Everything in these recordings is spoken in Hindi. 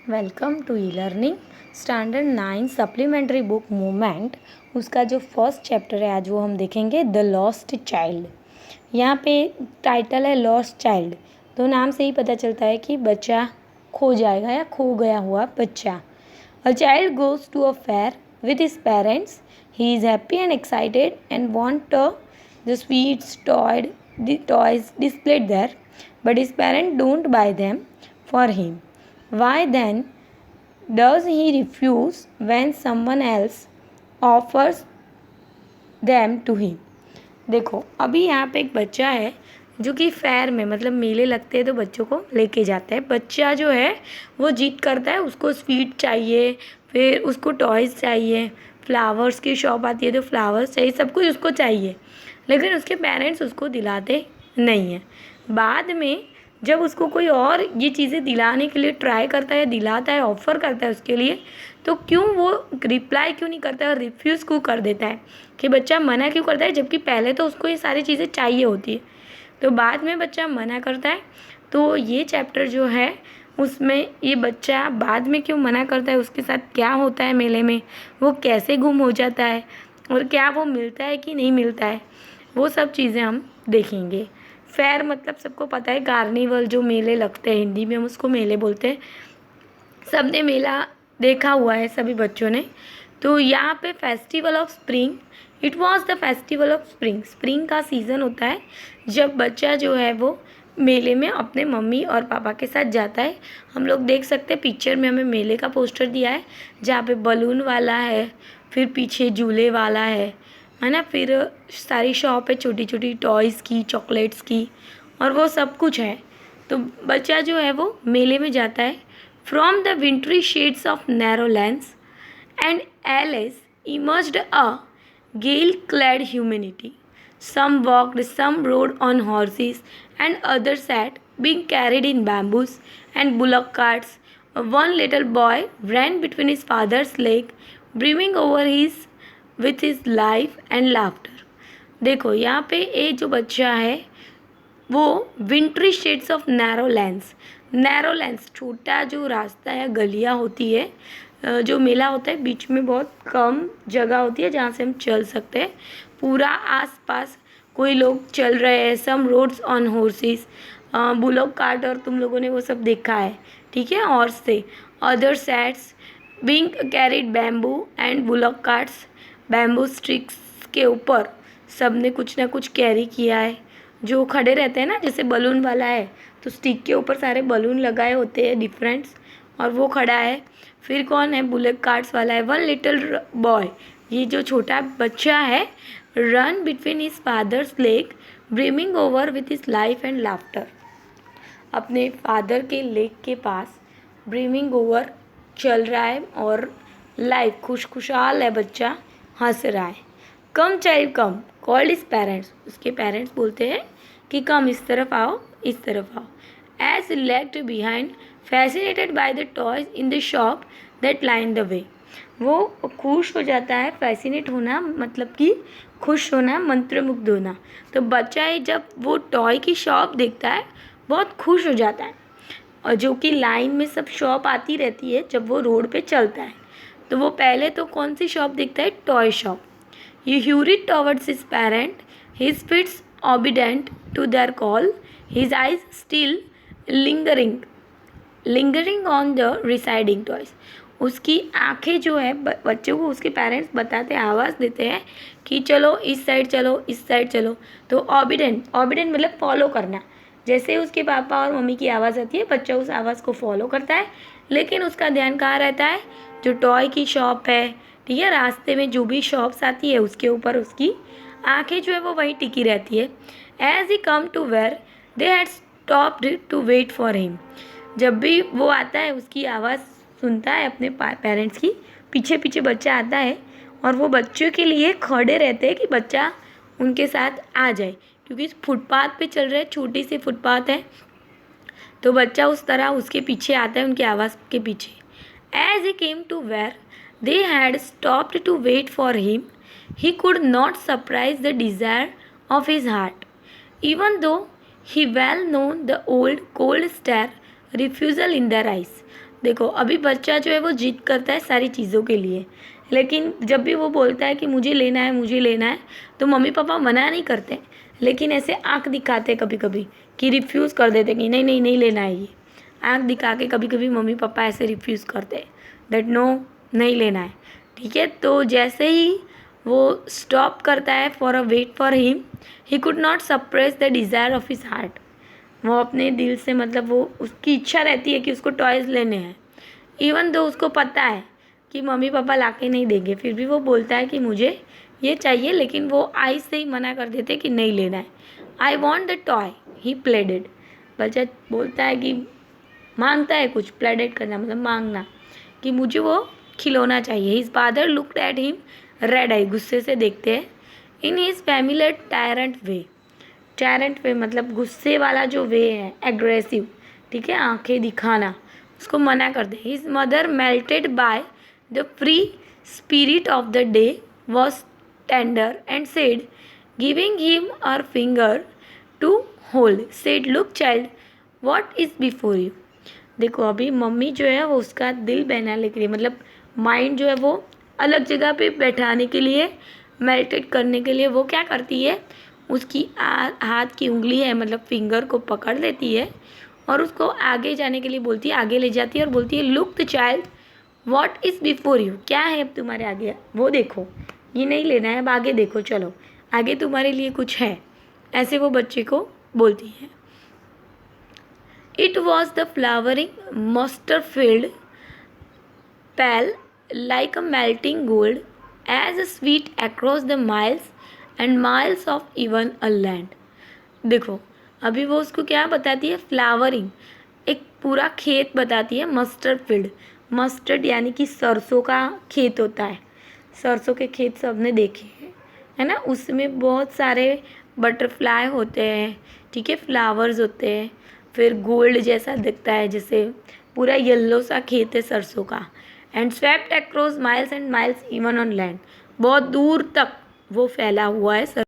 Welcome to e learning standard 9 supplementary book movement. उसका जो फर्स्ट चैप्टर है आज वो हम देखेंगे, द लॉस्ट चाइल्ड। यहाँ पे टाइटल है लॉस्ट चाइल्ड, तो नाम से ही पता चलता है कि बच्चा खो जाएगा या खो गया हुआ बच्चा। A child goes to a fair with his parents. He is happy and excited and want the sweets toys displayed there, but his parents don't buy them for him. Why then does he refuse when someone else offers them to him? देखो, अभी यहाँ पे एक बच्चा है जो कि फेयर में, मतलब मेले लगते हैं तो बच्चों को लेके जाता है। बच्चा जो है वो जिद करता है, उसको स्वीट चाहिए, फिर उसको टॉयज़ चाहिए, फ्लावर्स की शॉप आती है तो फ्लावर्स चाहिए, सब कुछ उसको चाहिए, लेकिन उसके पेरेंट्स उसको दिलाते नहीं हैं। बाद में जब उसको कोई और ये चीज़ें दिलाने के लिए ट्राई करता है, दिलाता है, ऑफ़र करता है उसके लिए, तो क्यों वो रिप्लाई क्यों नहीं करता है और रिफ्यूज़ क्यों कर देता है, कि बच्चा मना क्यों करता है, जबकि पहले तो उसको ये सारी चीज़ें चाहिए होती है, तो बाद में बच्चा मना करता है। तो ये चैप्टर जो है उसमें ये बच्चा बाद में क्यों मना करता है, उसके साथ क्या होता है मेले में, वो कैसे गुम हो जाता है और क्या वो मिलता है कि नहीं मिलता है, वो सब चीज़ें हम देखेंगे। फेयर मतलब सबको पता है, कार्निवल जो मेले लगते हैं, हिंदी में हम उसको मेले बोलते हैं। सबने मेला देखा हुआ है, सभी बच्चों ने। तो यहाँ पे festival of spring, it was the festival of spring. Spring का सीज़न होता है जब बच्चा जो है वो मेले में अपने मम्मी और पापा के साथ जाता है। हम लोग देख सकते हैं पिक्चर में, हमें मेले का पोस्टर दिया है जहाँ पे बलून वाला है, फिर पीछे झूले वाला है ना, फिर सारी शॉप है छोटी छोटी टॉयज़ की, चॉकलेट्स की, और वो सब कुछ है। तो बच्चा जो है वो मेले में जाता है। From the wintry shades of narrow lanes and alleys emerged a gale clad humanity. Some walked, some rode on horses, and others sat, being carried in bamboos and bullock carts. One little boy ran between his father's leg, brimming over with his life and laughter. देखो यहाँ पे ये जो बच्चा है वो विंट्री शेड्स ऑफ नैरो लैंड्स छोटा जो रास्ता या गलियाँ होती है, जो मेला होता है बीच में बहुत कम जगह होती है जहाँ से हम चल सकते हैं, पूरा आसपास कोई लोग चल रहे हैं। सम roads on horses, bullock cart, और तुम लोगों ने वो सब देखा है, ठीक है, हॉर्स से। Other sets being carried bamboo and bullock carts, bamboo sticks के ऊपर सब ने कुछ ना कुछ कैरी किया है। जो खड़े रहते हैं ना, जैसे बलून वाला है तो स्टिक के ऊपर सारे बलून लगाए होते हैं डिफरेंट्स, और वो खड़ा है। फिर कौन है, बुलेट कार्ट्स वाला है। वन लिटिल बॉय, ये जो छोटा बच्चा है, run between his father's leg, brimming over with his life and laughter. अपने फादर के लेग के पास ब्रिमिंग ओवर चल रहा है और लाइफ खुशहाल है, बच्चा हंस रहा है। कम चाइल्ड कम, कॉल्ड हिज पेरेंट्स, उसके पेरेंट्स बोलते हैं कि कम, इस तरफ आओ, इस तरफ आओ। As lagged behind, fascinated by the toys in the shop that line the way. वो खुश हो जाता है, फैसिनेट होना मतलब कि खुश होना, मंत्रमुग्ध होना। तो बच्चा है जब वो टॉय की शॉप देखता है बहुत खुश हो जाता है, और जो कि लाइन में सब शॉप आती रहती है जब वो रोड पे चलता है। तो वो पहले तो कौन सी शॉप देखता है, toy shop. He hurried towards his parent, his feet obedient to their call, his eyes still lingering on the receding toys. उसकी आंखें जो है बच्चों को उसके पेरेंट्स बताते हैं, आवाज़ देते हैं कि चलो इस साइड चलो, इस साइड चलो। तो ऑबिडेंट मतलब फॉलो करना। जैसे उसके पापा और मम्मी की आवाज़ आती है, बच्चा उस आवाज़ को फॉलो करता है, लेकिन उसका ध्यान कहाँ रहता है, जो टॉय की शॉप है, ठीक है, रास्ते में जो भी शॉप्स आती है उसके ऊपर उसकी आंखें जो है वो वहीं टिकी रहती है। As he come to where they had stopped to wait for him. जब भी वो आता है, उसकी आवाज़ सुनता है अपने पेरेंट्स की, पीछे पीछे बच्चा आता है और वो बच्चों के लिए खड़े रहते हैं कि बच्चा उनके साथ आ जाए, क्योंकि फुटपाथ पे चल रहे, छोटी सी फुटपाथ है, तो बच्चा उस तरह उसके पीछे आता है, उनकी आवाज़ के पीछे। As he came to where they had stopped to wait for him, he could not suppress the desire of his heart, even though he well known the old cold stare refusal in their eyes. देखो अभी बच्चा जो है वो जिद करता है सारी चीज़ों के लिए, लेकिन जब भी वो बोलता है कि मुझे लेना है मुझे लेना है, तो मम्मी पापा मना नहीं करते, लेकिन ऐसे आँख दिखाते कभी कभी कि रिफ्यूज़ कर देते कि नहीं नहीं नहीं लेना है ये। आँख दिखा के कभी कभी मम्मी पापा ऐसे रिफ्यूज़ करते दैट नो नहीं लेना है। ठीक है, तो जैसे ही वो स्टॉप करता है for a wait for him, he could not suppress the desire of his heart. वो अपने दिल से मतलब वो उसकी इच्छा रहती है कि उसको टॉयज़ लेने हैं, इवन दो उसको पता है कि मम्मी पापा लाके नहीं देंगे, फिर भी वो बोलता है कि मुझे ये चाहिए, लेकिन वो आई से ही मना कर देते कि नहीं लेना है। आई वॉन्ट द टॉय ही प्लेडेड। बच्चा बोलता है कि मांगता है कुछ, प्लेडेड करना मतलब मांगना, कि मुझे वो खिलौना चाहिए। His father looked at him red eye, गुस्से से देखते हैं, in his familiar tyrant way. Tyrant way मतलब गुस्से वाला जो वे है, एग्रेसिव, ठीक है, आंखें दिखाना, उसको मना कर दे। His mother melted by the free spirit of the day was tender and said, giving him her finger to hold, said look child what is before you. देखो अभी मम्मी जो है वो उसका दिल बहलाने के लिए, मतलब माइंड जो है वो अलग जगह पे बैठाने के लिए, मेडिटेट करने के लिए वो क्या करती है, उसकी हाथ की उंगली है मतलब फिंगर को पकड़ लेती है और उसको आगे जाने के लिए बोलती है, आगे ले जाती है और बोलती है look the child what is before you, क्या है अब तुम्हारे आगे, वो देखो, ये नहीं लेना है, अब आगे देखो, चलो आगे तुम्हारे लिए कुछ है, ऐसे वो बच्चे को बोलती है। It was the flowering mustard field, pale like a melting gold, as sweet across the miles and miles of even a land. देखो अभी वो उसको क्या बताती है, फ्लावरिंग, एक पूरा खेत बताती है, मस्टर्ड फील्ड, मस्टर्ड यानी कि सरसों का खेत होता है, सरसों के खेत सबने देखे हैं, है ना, उसमें बहुत सारे बटरफ्लाई होते हैं, ठीक है, फ्लावर्स होते हैं, फिर गोल्ड जैसा दिखता है, जैसे पूरा येलो सा खेत है सरसों का, and swept across miles and miles even on land, बहुत दूर तक वो फैला हुआ है।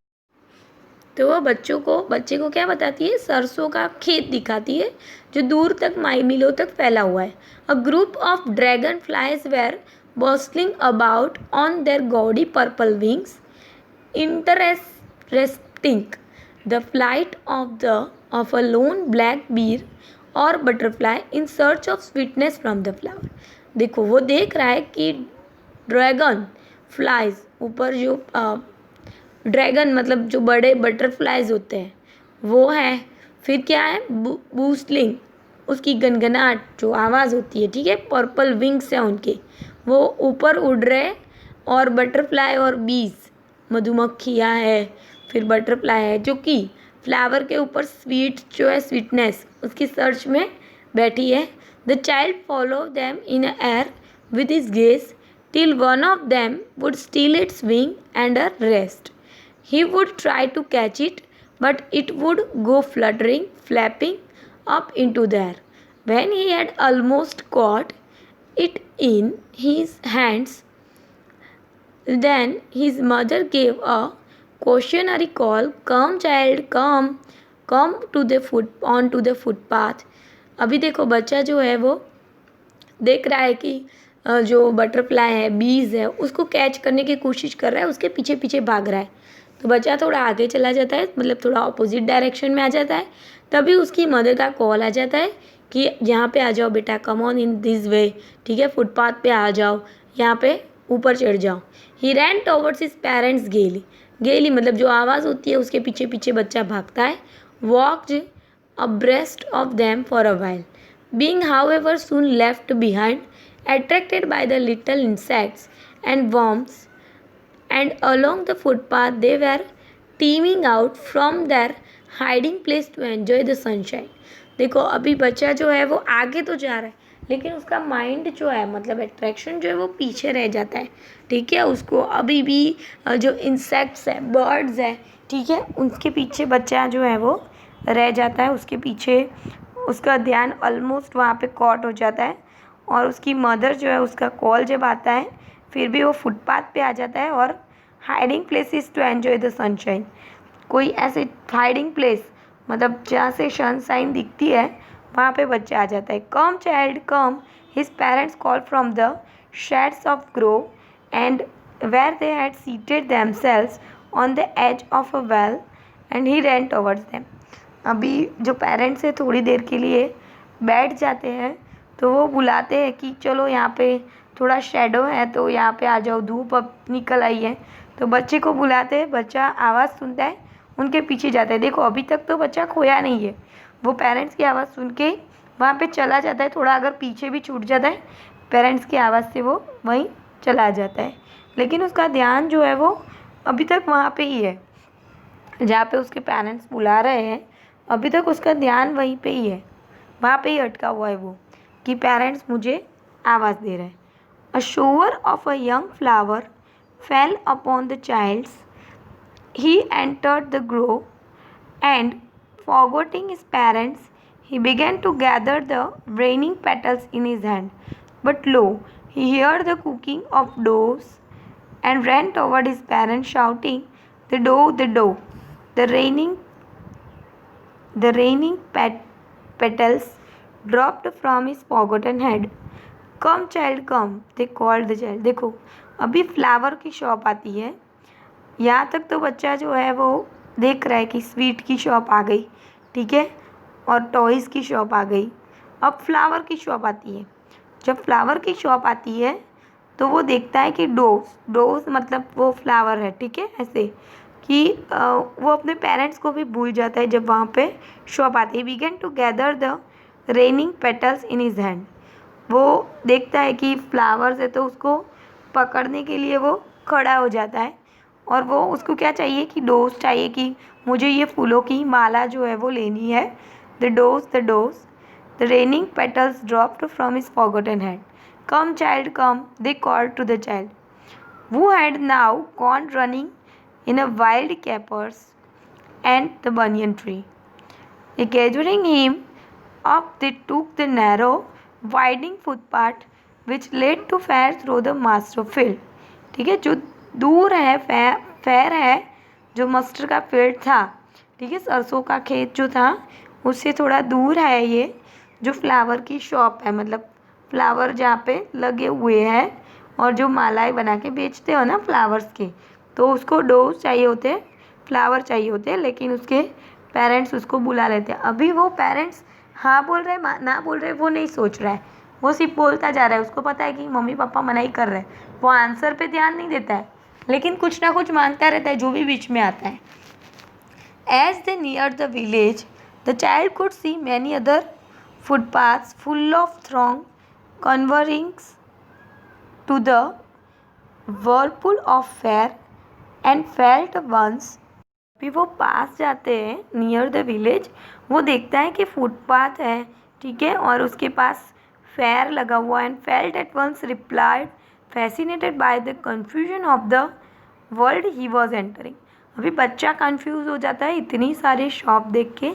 तो वो बच्चे को क्या बताती है, सरसों का खेत दिखाती है जो दूर तक मीलों तक फैला हुआ है। A group of dragon flies were bustling about on their gaudy purple wings, interesting the flight of a lone black bear or butterfly in search of sweetness from the flower। देखो वो देख रहा है कि ड्रैगन फ्लाइज ऊपर जो ड्रैगन मतलब जो बड़े बटरफ्लाइज होते हैं वो है, फिर क्या है, बूस्टलिंग, उसकी गनगनाहट जो आवाज़ होती है, ठीक है, पर्पल विंग्स हैं उनके, वो ऊपर उड़ रहे, और बटरफ्लाई और बीज, मधुमक्खियाँ है, फिर बटरफ्लाई है जो कि फ्लावर के ऊपर स्वीट जो है, स्वीटनेस उसकी सर्च में बैठी है। The child follow them in air with his gaze till one of them would steal its wing and a rest. He would try to catch it, but it would go fluttering, flapping up into the air. When he had almost caught it in his hands, then his mother gave a cautionary call, "Come, child, come, come to the on to the footpath." अभी देखो बच्चा जो है वो देख रहा है कि जो बटरफ्लाई है, बीज है, उसको कैच करने की कोशिश कर रहा है, उसके पीछे पीछे भाग रहा है। तो बच्चा थोड़ा आगे चला जाता है, मतलब थोड़ा अपोजिट डायरेक्शन में आ जाता है, तभी उसकी मदर का कॉल आ जाता है कि यहाँ पे आ जाओ बेटा, come on in this way, ठीक है, फुटपाथ पे आ जाओ, यहाँ पे ऊपर चढ़ जाओ। ही रैन टॉवर्ड्स हिज पेरेंट्स गेली, गेली मतलब जो आवाज़ होती है उसके पीछे पीछे बच्चा भागता है। Walked abreast of them for a while, being however soon left behind, attracted by the little insects and worms, and along the footpath they were teeming out from their hiding place to enjoy the sunshine। देखो अभी बच्चा जो है वो आगे तो जा रहा है, लेकिन उसका माइंड जो है मतलब अट्रैक्शन जो है वो पीछे रह जाता है, ठीक है, उसको अभी भी जो इंसेक्ट्स है, बर्ड्स है, ठीक है, उसके पीछे बच्चा जो है वो रह जाता है, उसके पीछे उसका ध्यान ऑलमोस्ट वहाँ पे कॉट हो जाता है, और उसकी मदर जो है उसका कॉल जब आता है फिर भी वो फुटपाथ पे आ जाता है, और hiding places to enjoy the sunshine, कोई ऐसे हाइडिंग प्लेस मतलब जहाँ से सनशाइन दिखती है वहाँ पे बच्चा आ जाता है। Come child come, his parents call from the shades of grove and where they had seated themselves on the edge of a well and he ran towards them. अभी जो पेरेंट्स है थोड़ी देर के लिए बैठ जाते हैं, तो वो बुलाते हैं कि चलो यहाँ पे थोड़ा शेडो है तो यहाँ पे आ जाओ, धूप अब निकल आई है। तो बच्चे को बुलाते हैं, बच्चा आवाज़ सुनता है, उनके पीछे जाता है। देखो अभी तक तो बच्चा खोया नहीं है, वो पेरेंट्स की आवाज़ सुन के वहाँ पे चला जाता है। थोड़ा अगर पीछे भी छूट जाता है पेरेंट्स की आवाज़ से, वो वहीं चला जाता है, लेकिन उसका ध्यान जो है वो अभी तक वहाँ पे ही है जहाँ पे उसके पेरेंट्स बुला रहे हैं। अभी तक उसका ध्यान वहीं पे ही है, वहाँ पे ही अटका हुआ है वो कि पेरेंट्स मुझे आवाज़ दे रहे हैं। अ shower of a young flower fell upon the child's. He entered the grove and, forgetting his parents, he began to gather the raining petals in his hand. But lo, he heard the cooking of doves and ran toward his parents, shouting, "The dove, the dove!" The raining petals dropped from his forgotten head. Come child come, they called the child. देखो अभी फ्लावर की शॉप आती है, यहाँ तक तो बच्चा जो है वो देख रहा है कि स्वीट की शॉप आ गई, ठीक है, और टॉयज़ की शॉप आ गई। अब फ्लावर की शॉप आती है। जब फ्लावर की शॉप आती है तो वो देखता है कि डोव्स मतलब वो फ्लावर है, ठीक है, ऐसे कि वो अपने पेरेंट्स को भी भूल जाता है जब वहाँ पे शॉप आती है। Began to gather the raining petals in his hand. वो देखता है कि फ्लावर्स है तो उसको पकड़ने के लिए वो खड़ा हो जाता है, और वो उसको क्या चाहिए कि डोज चाहिए कि मुझे ये फूलों की माला जो है वो लेनी है। The doze the raining petals dropped from his forgotten hand. Come child come, they called to the child who had now gone running in a wild capers and the banyan tree. Gathering him up, they took the narrow, winding footpath which led to fair through the master field. ठीक है, जो दूर है फेयर है, जो मस्टर का फील्ड था, ठीक है, सरसों का खेत जो था उससे थोड़ा दूर है ये जो फ्लावर की शॉप है, मतलब फ्लावर जहाँ पे लगे हुए हैं और जो मालाएं बना के बेचते हो ना फ्लावर्स के, तो उसको डोज चाहिए होते हैं, फ्लावर चाहिए होते हैं, लेकिन उसके पेरेंट्स उसको बुला लेते हैं। अभी वो पेरेंट्स हाँ बोल रहे ना बोल रहे वो नहीं सोच रहा है, वो सिर्फ बोलता जा रहा है। उसको पता है कि मम्मी पापा मना ही कर रहे हैं, वो आंसर पे ध्यान नहीं देता है, लेकिन कुछ ना कुछ मांगता रहता है जो भी बीच में आता है। As they neared the village, the child could see many other footpaths full of throng converging to the whirlpool of fair and felt once। भी वो पास जाते हैं नियर द विलेज, वो देखता है कि फुटपाथ है, ठीक है, और उसके पास फेयर लगा हुआ। And felt at once replied fascinated by the confusion of the world he was entering. अभी बच्चा कंफ्यूज हो जाता है, इतनी सारी शॉप देख के,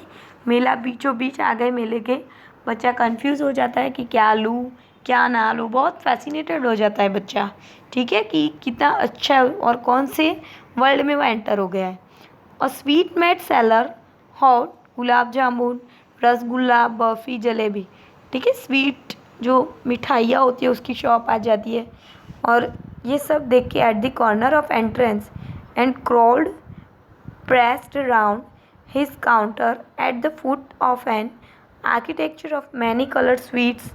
मेला बीचों बीच आ गए मेले के, बच्चा कंफ्यूज हो जाता है कि क्या लूँ क्या ना लूँ, बहुत फैसिनेटेड हो जाता है बच्चा, ठीक है, कि कितना अच्छा है और कौन से वर्ल्ड में वो एंटर हो गया है। और sweet made seller hot gulab jamun rasgulla barfi jalebi, ठीक है, स्वीट जो मिठाइयाँ होती है उसकी शॉप आ जाती है। और ये सब देख के at the corner of entrance and crowd pressed around his counter at the foot of an architecture of many colored sweets,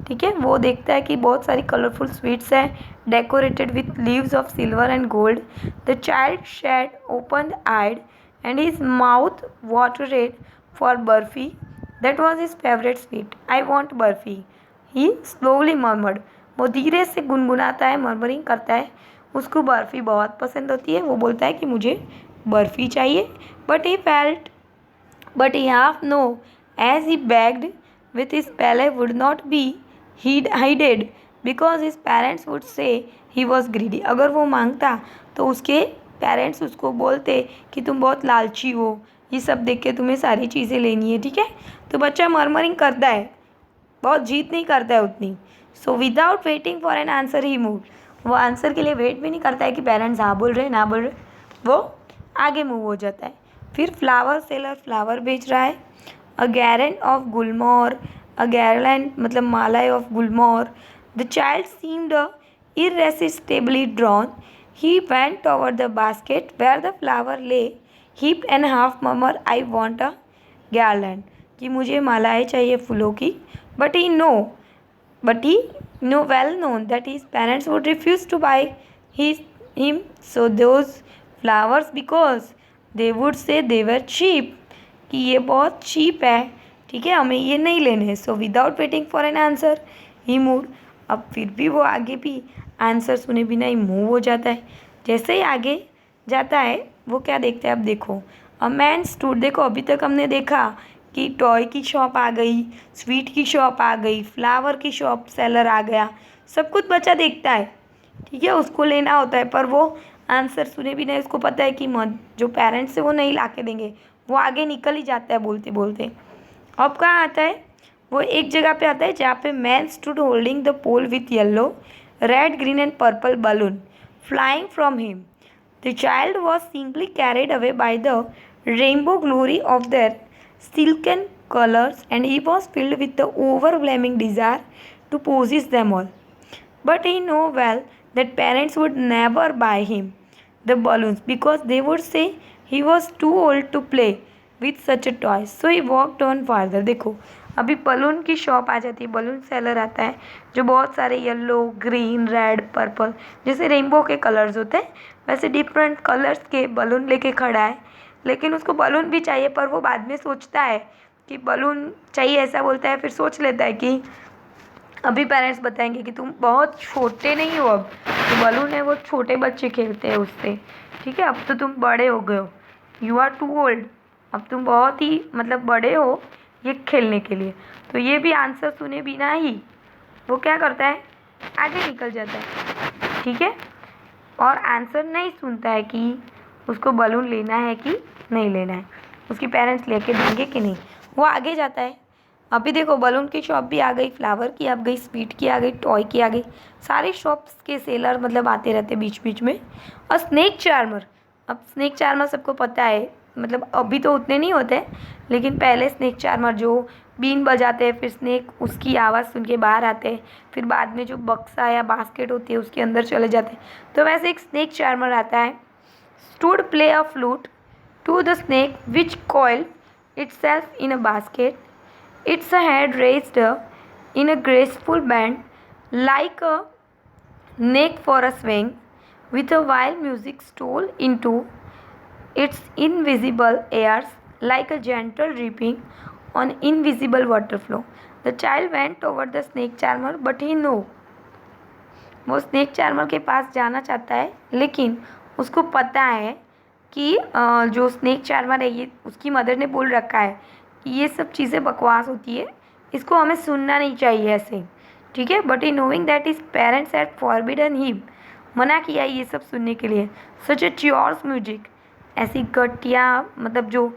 ठीक है, वो देखता है कि बहुत सारी कलरफुल स्वीट्स हैं decorated with leaves of silver and gold. The child shed open eyed and his mouth watered for barfi that was his favourite sweet. I want barfi, he slowly murmured. वो धीरे से गुनगुनाता है, मर्मरिंग करता है, उसको बर्फ़ी बहुत पसंद होती है, वो बोलता है कि मुझे बर्फ़ी चाहिए। But he half know as he begged with his palate would not be heeded because his parents would say he was greedy। अगर वो मांगता तो उसके पेरेंट्स उसको बोलते कि तुम बहुत लालची हो, ये सब देख के तुम्हें सारी चीज़ें लेनी है, ठीक है। तो बच्चा मर्मरिंग करता है, बहुत जीत नहीं करता है उतनी। So without waiting for an answer he move, वो आंसर के लिए वेट भी नहीं करता है कि पेरेंट्स हाँ बोल रहे ना बोल रहे, वो आगे मूव हो जाता है। फिर फ्लावर सेलर फ्लावर बेच रहा है। अ गैरन ऑफ गुलमोर, अ गैरलैंड मतलब माला of gulmohur. The child seemed irresistibly drawn. He went toward the basket where the flower lay heaped and half murmured, I want a garland. कि मुझे मालाएं चाहिए फूलों की. But he know well known that his parents would refuse to buy him so those flowers because they would say they were cheap. कि ये बहुत cheap है, ठीक है, हमें ये नहीं लेने हैं. So without waiting for an answer he moved. अब फिर भी वो आगे भी आंसर सुने बिना ही मूव हो जाता है. जैसे ही आगे जाता है वो क्या देखता है, अब देखो. A man stood. देखो अभी तक हमने देखा कि टॉय की शॉप आ गई, स्वीट की शॉप आ गई, फ्लावर की शॉप सेलर आ गया, सब कुछ बच्चा देखता है, ठीक है, उसको लेना होता है. पर वो आंसर सुने भी नहीं, उसको पता है कि जो पेरेंट्स है वो नहीं ला के देंगे. वो आगे निकल ही जाता है बोलते बोलते. अब कहाँ आता है, वो एक जगह पे आता है जहाँ पे man stood holding the pole with yellow, red, green and purple balloon flying from him. The child was simply carried away by the rainbow glory of their silken colors and he was filled with the overwhelming desire to possess them all. But he knew well that parents would never buy him the balloons because they would say he was too old to play with such a toy. So he walked on farther. देखो अभी बलून की शॉप आ जाती है, बलून सेलर आता है जो बहुत सारे येलो, ग्रीन, रेड, पर्पल जैसे रेनबो के कलर्स होते हैं वैसे डिफरेंट कलर्स के बलून लेके खड़ा है. लेकिन उसको बलून भी चाहिए पर वो बाद में सोचता है कि बलून चाहिए, ऐसा बोलता है. फिर सोच लेता है कि अभी पेरेंट्स बताएंगे कि तुम बहुत छोटे नहीं हो, अब तो बलून है वो छोटे बच्चे खेलते हैं उससे, ठीक है, अब तो तुम बड़े हो गए हो, यू आर टू ओल्ड, अब तुम बहुत ही मतलब बड़े हो ये खेलने के लिए. तो ये भी आंसर सुने बिना ही वो क्या करता है, आगे निकल जाता है, ठीक है, और आंसर नहीं सुनता है कि उसको बलून लेना है कि नहीं लेना है, उसकी पेरेंट्स लेके देंगे कि नहीं. वो आगे जाता है. अभी देखो बलून की शॉप भी आ गई, फ्लावर की आ गई, स्वीट की आ गई, टॉय की आ गई, सारे शॉप्स के सेलर मतलब आते रहते बीच बीच में. और स्नेक चार्मर, अब स्नेक चार्मर सबको पता है, मतलब अभी तो उतने नहीं होते लेकिन पहले स्नेक चार्मर जो बीन बजाते हैं फिर स्नेक उसकी आवाज़ सुन के बाहर आते हैं, फिर बाद में जो बक्सा या बास्केट होती है उसके अंदर चले जाते हैं, तो वैसे एक स्नेक चार्मर आता है. Stood play a flute to the snake which coiled itself in a basket, its head raised in a graceful bend like a neck for a swing, with a wild music stole into its invisible ears like a gentle dripping on invisible water flow. The child went over the snake charmer but he knew. वो स्नेक चार्मर के पास जाना चाहता है लेकिन उसको पता है कि जो स्नेक चार्मर है ये उसकी मदर ने बोल रखा है कि ये सब चीज़ें बकवास होती है, इसको हमें सुनना नहीं चाहिए ऐसे, ठीक है. But he knowing that his parents had forbidden him, मना किया ये सब सुनने के लिए. सच ए च्योर्स म्यूजिक, ऐसी घटिया मतलब जो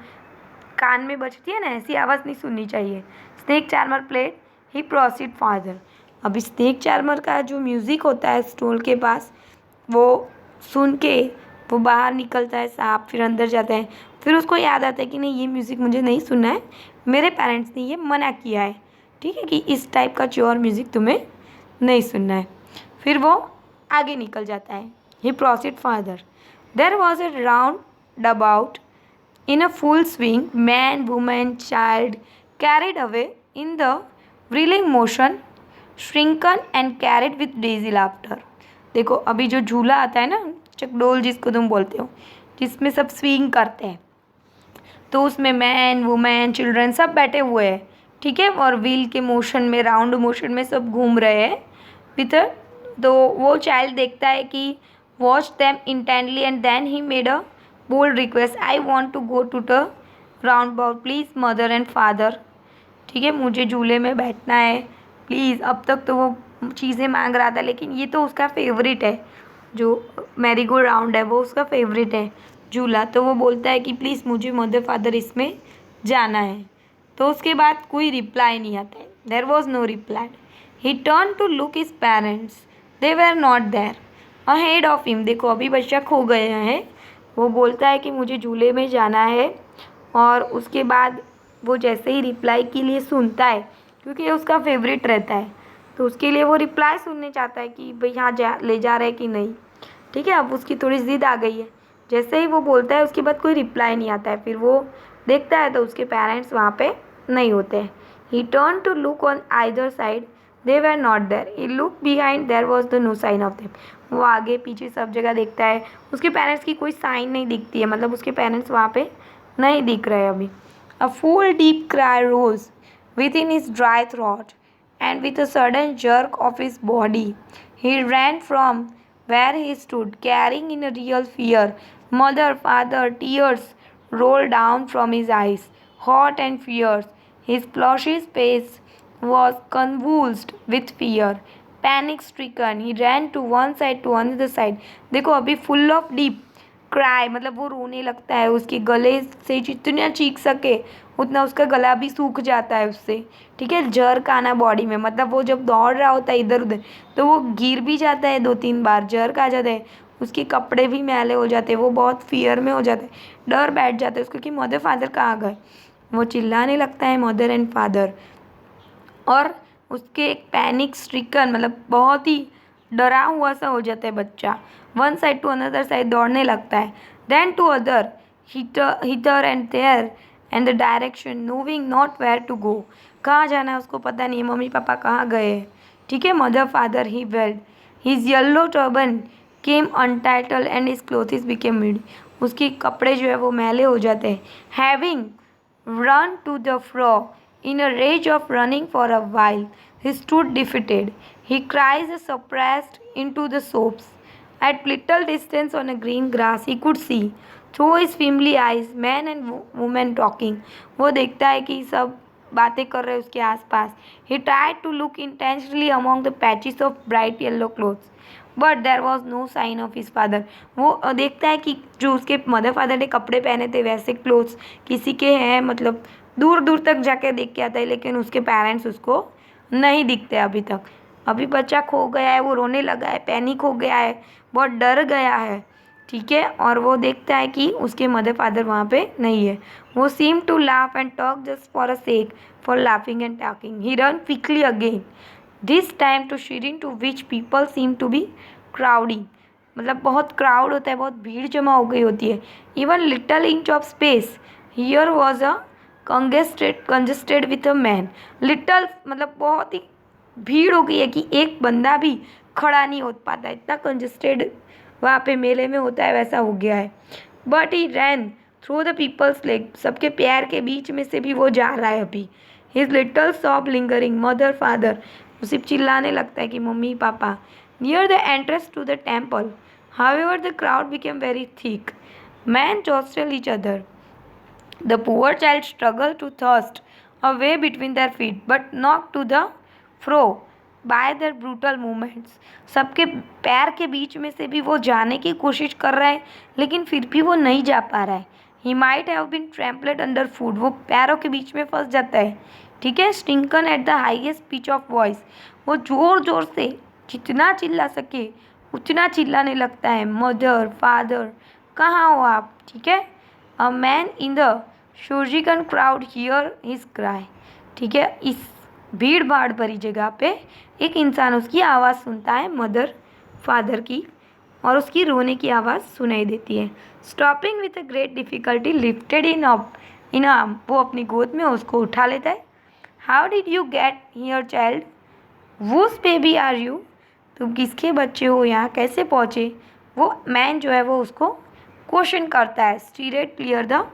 कान में बजती है ना ऐसी आवाज़ नहीं सुननी चाहिए. स्नेक चार्मर प्लेड, ही प्रोसीड फादर. अभी स्नेक चार्मर का जो म्यूज़िक होता है स्टोल के पास वो सुन के वो बाहर निकलता है सांप, फिर अंदर जाता है, फिर उसको याद आता है कि नहीं ये म्यूज़िक मुझे नहीं सुनना है, मेरे पेरेंट्स ने ये मना किया है, ठीक है, कि इस टाइप का श्योर म्यूज़िक तुम्हें नहीं सुनना है. फिर वो आगे निकल जाता है. He proceed father. There was a roundabout in a full swing, man, women, child carried away in the whirling motion, shrieking and carried with dizzy laughter. देखो अभी जो झूला आता है ना, चकडोल जिसको तुम बोलते हो, जिसमें सब स्विंग करते हैं, तो उसमें मैन, वुमेन, चिल्ड्रन सब बैठे हुए हैं, ठीक है, और व्हील के मोशन में, राउंड मोशन में सब घूम रहे हैं विथ. तो वो चाइल्ड देखता है कि watch them intently and then he made a bold request, I want to go to the round about please mother and father, ठीक है, मुझे झूले में बैठना है प्लीज़. अब तक तो वो चीज़ें मांग रहा था लेकिन ये तो उसका फेवरेट है, जो मैरी गो राउंड है वो उसका फेवरेट है झूला, तो वो बोलता है कि प्लीज़ मुझे मदर फादर इसमें जाना है. तो उसके बाद कोई रिप्लाई नहीं आता है. There was no reply. He turn to look his parents, they were not there ahead of him. देखो अभी बच्चा खो गया है, वो बोलता है कि मुझे झूले में जाना है और उसके बाद वो जैसे ही रिप्लाई के लिए सुनता है, क्योंकि ये उसका फेवरेट रहता है, तो उसके लिए वो रिप्लाई सुनने चाहता है कि भाई यहाँ जा ले जा रहा है कि नहीं। ठीक है, अब उसकी थोड़ी ज़िद आ गई है। जैसे ही वो बोलता है उसके बाद कोई रिप्लाई नहीं आता है, फिर वो देखता है तो उसके पेरेंट्स वहाँ पे नहीं होते हैं। He turn to look on either side, they were not there. He look behind, there was the no sign of them. वो आगे पीछे सब जगह देखता है, उसके पेरेंट्स की कोई साइन नहीं दिखती है, मतलब उसके पेरेंट्स वहाँ पे नहीं दिख रहे अभी। A full deep cry rose within his dry throat, and with a sudden jerk of his body, he ran from where he stood, carrying in a real fear. Mother, father, tears rolled down from his eyes, hot and fierce. His plushy face was convulsed with fear. Panic stricken, he ran to one side to another side. देखो अभी full of deep क्राई, मतलब वो रोने लगता है, उसके गले से जितना चीख सके उतना उसका गला भी सूख जाता है उससे। ठीक है, जर्क आना बॉडी में, मतलब वो जब दौड़ रहा होता है इधर उधर तो वो गिर भी जाता है 2-3 बार, जर्क आ जाता है, उसके कपड़े भी मैले हो जाते हैं, वो बहुत फियर में हो जाता है, डर बैठ जाता है उसको कि मदर फादर कहाँ गए। वो चिल्लाने लगता है मदर एंड फादर, और उसके एक पैनिक स्ट्रिकन, मतलब बहुत ही डरा हुआ सा हो जाता है बच्चा। One side to another side दौड़ने लगता है, then to other, hither and there and the direction, knowing not where to go. कहाँ जाना है उसको पता नहीं है, मम्मी पापा कहाँ गए हैं। ठीक है, mother father he weld, his yellow turban came अनटाइटल and his clothes became mid. उसके कपड़े जो है वो मैले हो जाते हैं। Having run to the fro in a rage of running for a while, he stood defeated. He cries suppressed into the sobs. At little distance on a green grass, he could see through his filmy eyes men and women talking. वो देखता है कि सब बातें कर रहे हैं उसके आसपास। He tried to look intensely among the patches of bright yellow clothes, but there was no sign of his father. वो देखता है कि जो उसके मदर फादर ने कपड़े पहने थे वैसे क्लोथ्स किसी के हैं, मतलब दूर दूर तक जाके देख के आता है, लेकिन उसके पेरेंट्स उसको नहीं दिखते अभी तक। अभी बच्चा खो गया है, वो रोने लगा है, पैनिक हो गया है, बहुत डर गया है। ठीक है, और वो देखता है कि उसके मदर फादर वहाँ पे नहीं है। वो seem to laugh and talk just for a sake for laughing and talking. He run quickly again, this time to shrine to which people seem to be crowding, मतलब बहुत क्राउड होता है, बहुत भीड़ जमा हो गई होती है। Even little inch of space here was a congested with a man. Little मतलब बहुत ही भीड़ हो गई है कि एक बंदा भी खड़ा नहीं हो पाता, इतना कंजेस्टेड वहाँ पे मेले में होता है वैसा हो गया है। But he ran through the peoples leg, सबके पैर के बीच में से भी वो जा रहा है अभी। His little sob lingering, mother father, वो सिर्फ चिल्लाने लगता है कि मम्मी पापा। Near the entrance to the temple however the crowd became very thick, man jostle each other, the poor child struggle to thirst a way between their feet but not to the fro by their brutal movements. सबके पैर के बीच में से भी वो जाने की कोशिश कर रहा है, लेकिन फिर भी वो नहीं जा पा रहा है। He might have been trampled under foot, वो पैरों के बीच में फंस जाता है। ठीक है, स्टिंकन at the highest pitch of voice, वो ज़ोर ज़ोर से जितना चिल्ला सके उतना चिल्लाने लगता है, मदर फादर कहाँ हो आप। ठीक है, a man in the surging crowd hear his cry. ठीक है, इस भीड़ भाड़ भरी जगह पे एक इंसान उसकी आवाज़ सुनता है, मदर फादर की, और उसकी रोने की आवाज़ सुनाई देती है। Stopping with a great difficulty lifted in up in arm, वो अपनी गोद में उसको उठा लेता है। How did you get here child, whose baby are you, तुम किसके बच्चे हो, यहाँ कैसे पहुँचे। वो मैन जो है वो उसको क्वेश्चन करता है। Stearate clear the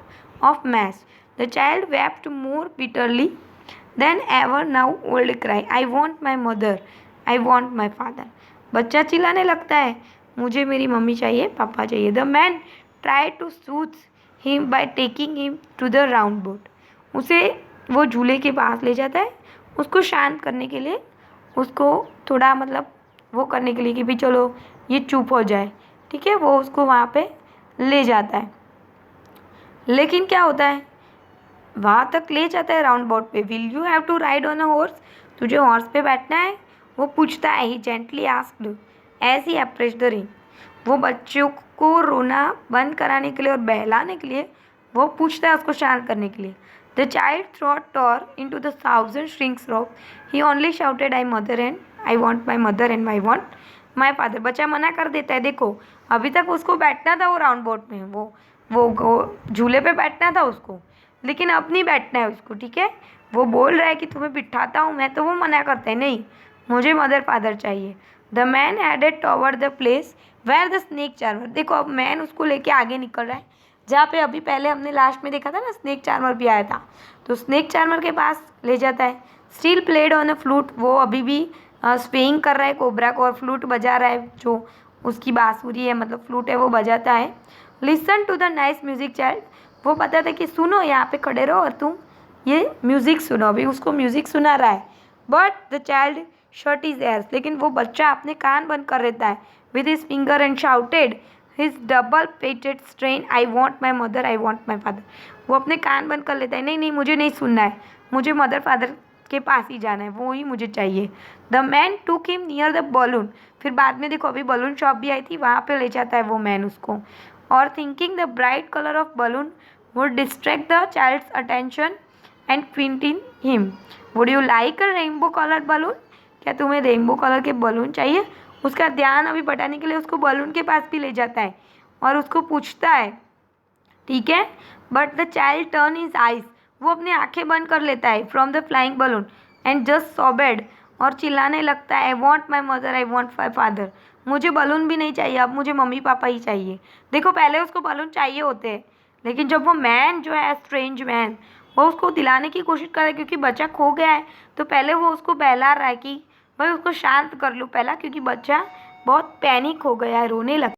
of mass, the child wept more bitterly then ever now old cry, I want my mother, I want my father. बच्चा चिल्लाने लगता है, मुझे मेरी मम्मी चाहिए, पापा चाहिए। The man try to soothe him by taking him to the round boat, उसे वो झूले के पास ले जाता है, उसको शांत करने के लिए, उसको थोड़ा मतलब वो करने के लिए कि भाई चलो ये चुप हो जाए। ठीक है, वो उसको वहाँ पे ले जाता है। लेकिन क्या होता है, वहाँ तक ले जाता है राउंड बोट पे। Will you have to ride on a horse, तुझे हॉर्स पे बैठना है, वो पूछता है। He gently asked as he approached the ring, वो बच्चों को रोना बंद कराने के लिए और बहलाने के लिए वो पूछता है, उसको शांत करने के लिए। The child throat tore into the thousand shrinks rope. He only shouted, I mother and I want my mother and I want my father. बच्चा मना कर देता है. देखो अभी तक उसको बैठना था वो राउंड बोट में, वो झूले पे बैठना था उसको, लेकिन अब नहीं बैठना है उसको. ठीक है, वो बोल रहा है कि तुम्हें बिठाता हूँ मैं, तो वो मना करता है, नहीं मुझे मदर फादर चाहिए. The man headed toward the place where the snake charmer. देखो अब मैन उसको लेके आगे निकल रहा है, जहाँ पे अभी पहले हमने लास्ट में देखा था ना स्नेक चार्मर भी आया था, तो स्नेक चार्मर के पास ले जाता है. Still played on a flute. वो अभी भी स्विंग कर रहा है कोबरा को और फ्लूट बजा रहा है, जो उसकी बांसुरी है मतलब फ्लूट है वो बजाता है. Listen to the nice music child. वो बताता है कि सुनो, यहाँ पे खड़े रहो और तुम ये म्यूज़िक सुनो. अभी उसको म्यूज़िक सुना रहा है. But the child shut his ears. लेकिन वो बच्चा अपने कान बंद कर लेता है. With his finger and shouted his double pitched strain, I want my mother, I want my father. वो अपने कान बंद कर लेता है, नहीं नहीं मुझे नहीं सुनना है, मुझे मदर फादर के पास ही जाना है, वो ही मुझे चाहिए. द मैन टूक हिम नियर द बलून. फिर बाद में देखो अभी बलून शॉप भी आई थी, वहाँ पे ले जाता है वो मैन उसको. और thinking the bright colour of balloon would distract the child's attention and quieten him. Would you like a rainbow colour balloon. क्या तुम्हें रेनबो कलर के बलून चाहिए. उसका ध्यान अभी बटाने के लिए उसको बलून के पास भी ले जाता है और उसको पूछता है. ठीक है, but the child turn his eyes. वो अपनी आंखें बंद कर लेता है from the flying balloon and just sobbed. और चिल्लाने लगता है, I want my mother, I want my father. मुझे बलून भी नहीं चाहिए, अब मुझे मम्मी पापा ही चाहिए. देखो पहले उसको बलून चाहिए होते हैं, लेकिन जब वो मैन जो है स्ट्रेंज मैन, वो उसको दिलाने की कोशिश कर रहा है क्योंकि बच्चा खो गया है, तो पहले वो उसको बहला रहा है कि भाई उसको शांत कर लो पहला, क्योंकि बच्चा बहुत पैनिक हो गया है, रोने लगा.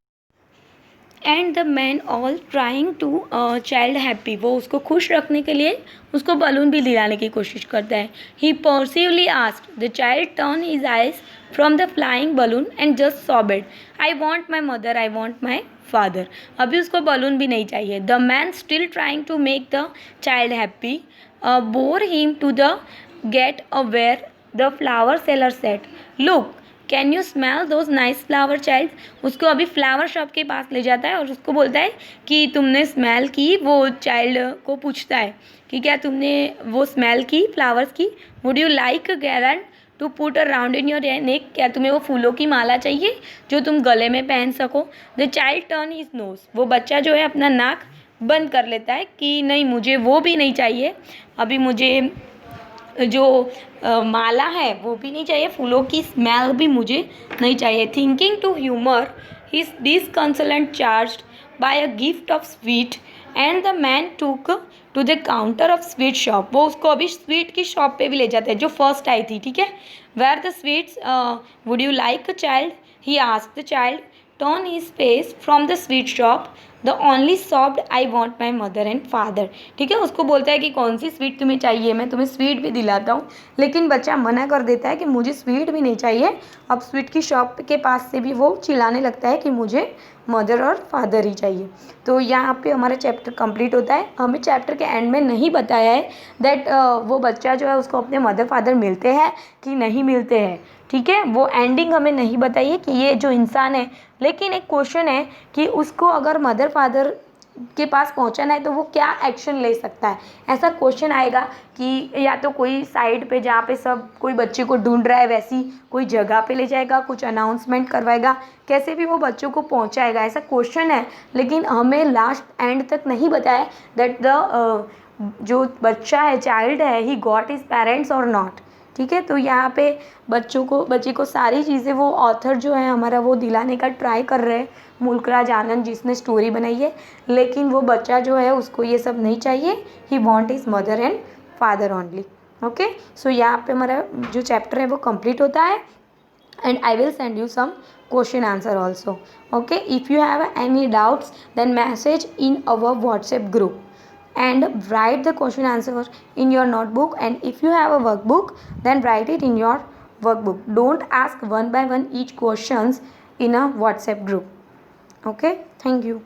And the man all trying to child happy. वो उसको खुश रखने के लिए उसको बलून भी दिलाने की कोशिश करता है. He possibly asked. The child turn his eyes from the flying balloon and just sobbed, I want my mother, I want my father. अभी उसको बलून भी नहीं चाहिए. The man still trying to make the child happy bore him to the gate where the flower seller sat, look can you smell those nice flower child. उसको अभी फ्लावर शॉप के पास ले जाता है और उसको बोलता है कि तुमने स्मेल की. वो चाइल्ड को पूछता है कि क्या तुमने वो स्मेल की फ्लावर्स की. Would you like a garland to put around in your neck. क्या तुम्हें वो फूलों की माला चाहिए जो तुम गले में पहन सको. The child turn his nose. वो बच्चा जो है अपना नाक बंद कर लेता है कि नहीं मुझे वो भी नहीं चाहिए, अभी मुझे जो माला है वो भी नहीं चाहिए, फूलों की स्मेल भी मुझे नहीं चाहिए. Thinking to humour his disconsolate charged by a gift of sweet and the man took to the counter of sweet shop. वो उसको अभी स्वीट की शॉप पे भी ले जाता है जो फर्स्ट आई थी. ठीक है, where the sweets would you like a child. He asked the child turn his face from the sweet shop. The only soft, I want my mother and father. ठीक है, उसको बोलता है कि कौन सी स्वीट तुम्हें चाहिए, मैं तुम्हें स्वीट भी दिलाता हूँ, लेकिन बच्चा मना कर देता है कि मुझे स्वीट भी नहीं चाहिए. अब स्वीट की शॉप के पास से भी वो चिल्लाने लगता है कि मुझे मदर और फादर ही चाहिए. तो यहाँ पे हमारा चैप्टर कंप्लीट होता है. हमें चैप्टर के एंड में नहीं बताया है दैट वो बच्चा जो है उसको अपने मदर फादर मिलते हैं कि नहीं मिलते हैं. ठीक है, वो एंडिंग हमें नहीं बताइए कि ये जो इंसान है, लेकिन एक क्वेश्चन है कि उसको अगर मदर फादर के पास पहुंचना है तो वो क्या एक्शन ले सकता है. ऐसा क्वेश्चन आएगा कि या तो कोई साइड पे जहाँ पे सब कोई बच्चे को ढूंढ रहा है वैसी कोई जगह पे ले जाएगा, कुछ अनाउंसमेंट करवाएगा, कैसे भी वो बच्चों को पहुंचाएगा, ऐसा क्वेश्चन है. लेकिन हमें लास्ट एंड तक नहीं बताया दैट द जो बच्चा है चाइल्ड है ही गॉट हिज पेरेंट्स और नॉट. ठीक है, तो यहाँ पे बच्चे को सारी चीज़ें वो ऑथर जो है हमारा वो दिलाने का ट्राई कर रहे हैं, मुल्कराज आनंद जिसने स्टोरी बनाई है, लेकिन वो बच्चा जो है उसको ये सब नहीं चाहिए. He want his mother and father only. Okay, so यहाँ पे हमारा जो चैप्टर है वो कंप्लीट होता है. And I will send you some question answer also. Okay, if you have any doubts then message in our WhatsApp group and write the question answer in your notebook, and if you have a workbook then write it in your workbook. Don't ask one by one each questions in a WhatsApp group. Okay, thank you.